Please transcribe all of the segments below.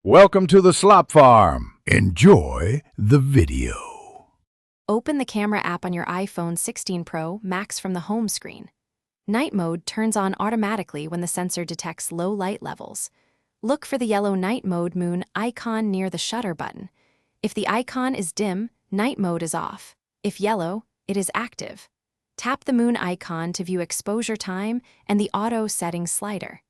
Welcome to the Slop Farm. Enjoy the video. Open the camera app on your iPhone 16 Pro Max from the home screen. Night mode turns on automatically when the sensor detects low light levels. Look for the yellow night mode moon icon near the shutter button. If the icon is dim, night mode is off. If yellow, it is active. Tap the moon icon to view exposure time and the auto settings slider.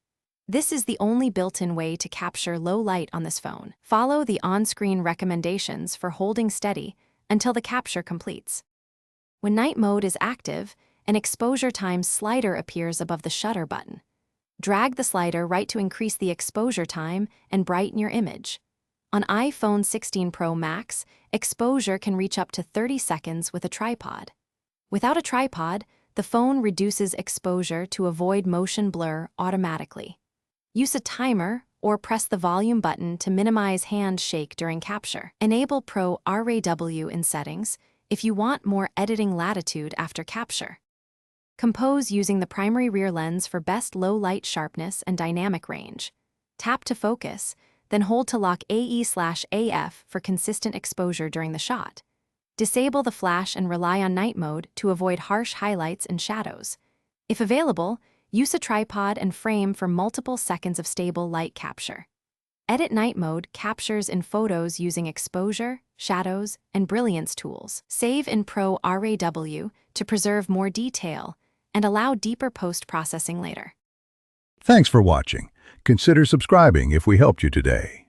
This is the only built-in way to capture low light on this phone. Follow the on-screen recommendations for holding steady until the capture completes. When night mode is active, an exposure time slider appears above the shutter button. Drag the slider right to increase the exposure time and brighten your image. On iPhone 16 Pro Max, exposure can reach up to 30 seconds with a tripod. Without a tripod, the phone reduces exposure to avoid motion blur automatically. Use a timer or press the volume button to minimize hand shake during capture. Enable Pro RAW in settings if you want more editing latitude after capture. Compose using the primary rear lens for best low light sharpness and dynamic range. Tap to focus, then hold to lock AE/AF for consistent exposure during the shot. Disable the flash and rely on night mode to avoid harsh highlights and shadows. If available, use a tripod and frame for multiple seconds of stable light capture. Edit night mode captures in photos using exposure, shadows, and brilliance tools. Save in Pro RAW to preserve more detail and allow deeper post-processing later. Thanks for watching. Consider subscribing if we helped you today.